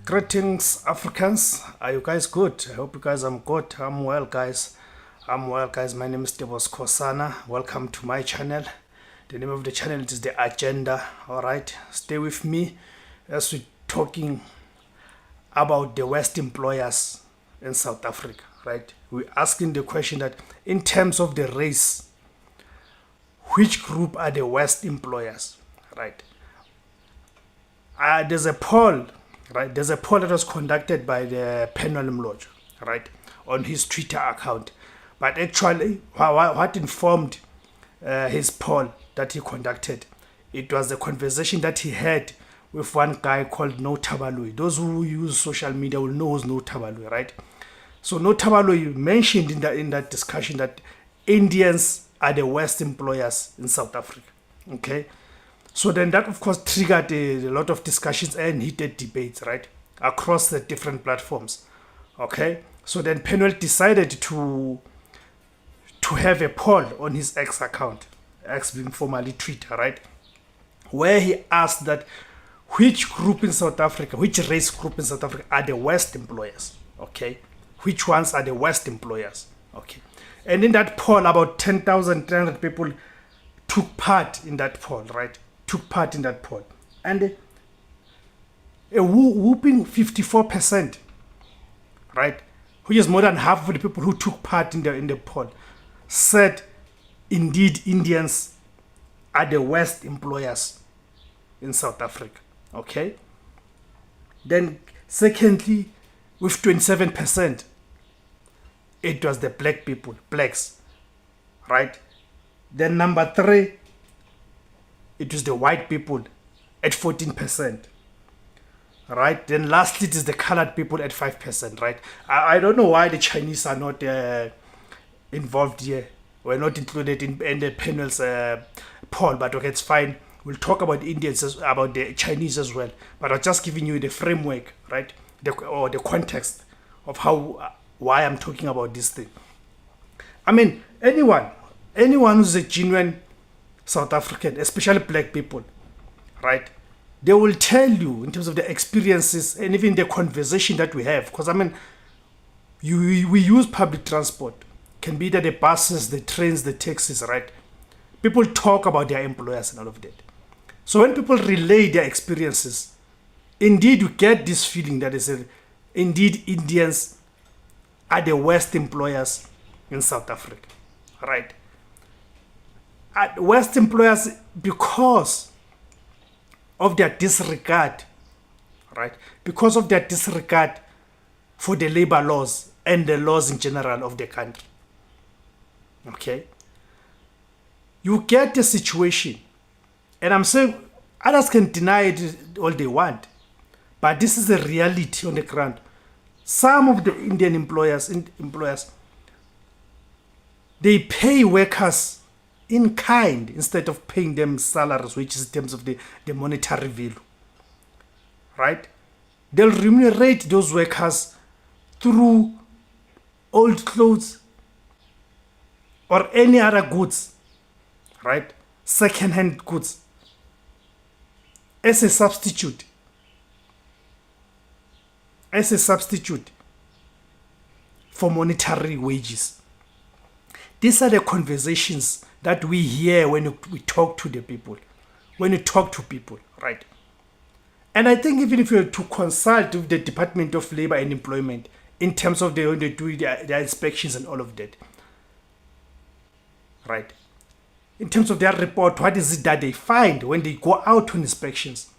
Greetings, Africans. Are you guys good? I hope you guys are good. I'm well, guys. My name is Tebos Kosana. Welcome to my channel. The name of the channel is The Agenda. All right, stay with me as we're talking about the West employers in South Africa. Right, we're asking the question that in terms of the race, which group are the West employers? Right. There's a poll. Right, there's a poll that was conducted by the Penal Lodge, right, on his Twitter account. But actually, what informed his poll that he conducted, it was a conversation that he had with one guy called No Tabalui. Those who use social media will know who's No Tabalui, right? So No Tabalui mentioned in that discussion that Indians are the worst employers in South Africa. Okay. So then that, of course, triggered a lot of discussions and heated debates, right, across the different platforms. Okay. So then Penal decided to have a poll on his X account, X being formerly Twitter, right, where he asked that which group in South Africa, which race group in South Africa are the worst employers? Okay. Which ones are the worst employers? Okay. And in that poll, about 10,300 people took part in that poll, right? And a whooping 54%, right, which is more than half of the people who took part in the poll, said indeed Indians are the worst employers in South Africa. Okay. Then secondly, with 27%, it was the blacks, right? Then number 3, it was the white people at 14%, right? Then lastly, it is the colored people at 5%, right? I don't know why the Chinese are not involved here. We're not included in the panel's poll, but okay, it's fine. We'll talk about Indians, about the Chinese as well. But I'm just giving you the framework, right? Or the context of why I'm talking about this thing. I mean, anyone who's a genuine South African, especially black people, right, they will tell you in terms of the experiences and even the conversation that we have. Because I mean, we use public transport, can be that the buses, the trains, the taxis, right? People talk about their employers and all of that. So when people relay their experiences, indeed you get this feeling that is indeed Indians are the worst employers in South Africa, right? West employers, because of their disregard, right? Because of their disregard for the labor laws and the laws in general of the country. Okay? You get a situation, and I'm saying others can deny it all they want, but this is the reality on the ground. Some of the Indian employers, they pay workers in kind instead of paying them salaries, which is in terms of the monetary value, right? They'll remunerate those workers through old clothes or any other goods, right? Second-hand goods as a substitute for monetary wages. These are the conversations that we hear when we talk to the people, when you talk to people, right? And I think even if you were to consult with the Department of Labor and Employment in terms of when they do their inspections and all of that, right? In terms of their report, what is it that they find when they go out on inspections?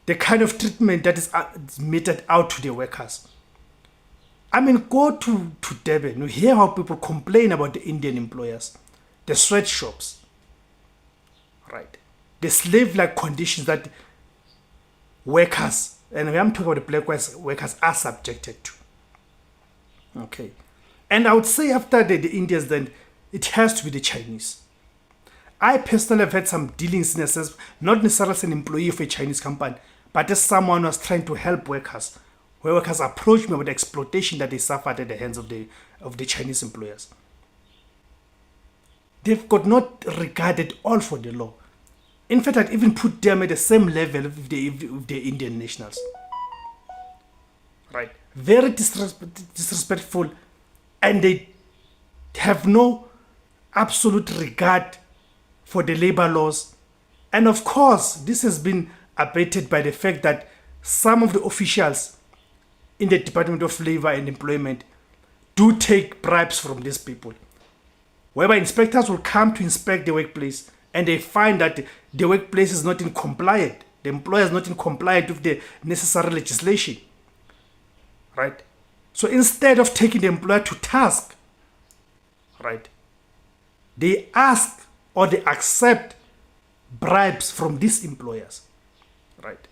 The kind of treatment that is meted out to the workers. I mean, go to Durban, you hear how people complain about the Indian employers, the sweatshops, right? The slave-like conditions that workers, and I'm talking about the black workers, are subjected to. Okay. And I would say after the Indians, then it has to be the Chinese. I personally have had some dealings in a sense, not necessarily as an employee of a Chinese company, but as someone who was trying to help workers, where workers approached me with the exploitation that they suffered at the hands of the Chinese employers. They've got not regarded all for the law. In fact, I'd even put them at the same level with the Indian nationals. right? Very disrespectful, and they have no absolute regard for the labor laws. And of course, this has been abated by the fact that some of the officials in the Department of Labor and Employment do take bribes from these people, whereby inspectors will come to inspect the workplace and they find that the workplace is not in compliant, the employer is not in compliant with the necessary legislation, right? So instead of taking the employer to task, right, they ask or they accept bribes from these employers, right?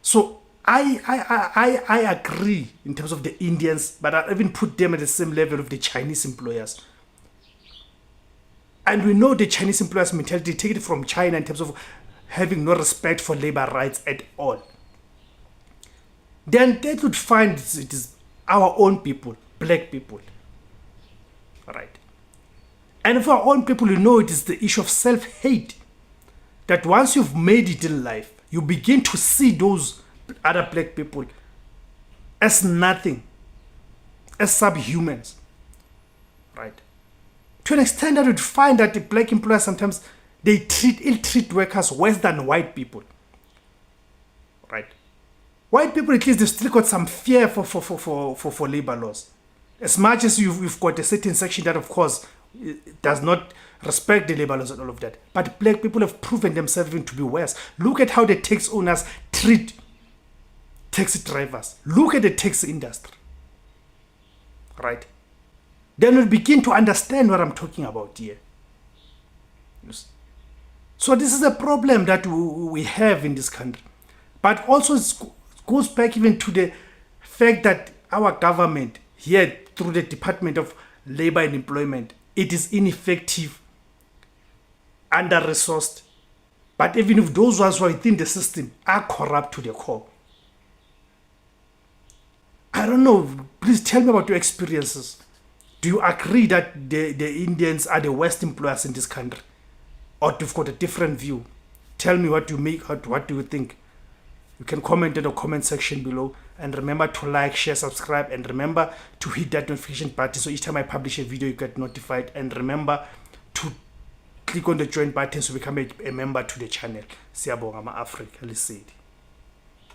So I agree in terms of the Indians, but I even put them at the same level of the Chinese employers. And we know the Chinese employers' mentality, take it from China in terms of having no respect for labor rights at all. Then they would find it is our own people, black people, right? And for our own people, you know, it is the issue of self-hate. That once you've made it in life, you begin to see those other black people as nothing, as subhumans, right? To an extent that you'd find that the black employers sometimes they ill-treat workers worse than white people, right? White people, at least, they've still got some fear for labor laws. As much as you've got a certain section that, of course, does not respect the labor laws and all of that. But black people have proven themselves even to be worse. Look at how the taxi owners treat taxi drivers. Look at the taxi industry, right? Then we'll begin to understand what I'm talking about here. Yes. So this is a problem that we have in this country. But also it goes back even to the fact that our government here, through the Department of Labor and Employment, it is ineffective, under-resourced. But even if those ones who are within the system are corrupt to the core. I don't know. Please tell me about your experiences. Do you agree that the Indians are the worst employers in this country? Or you've got a different view? Tell me what you make, what do you think? You can comment in the comment section below. And remember to like, share, subscribe. And remember to hit that notification button so each time I publish a video, you get notified. And remember to click on the join button to become a member to the channel. Siyabonga ma-Africa, lisedi.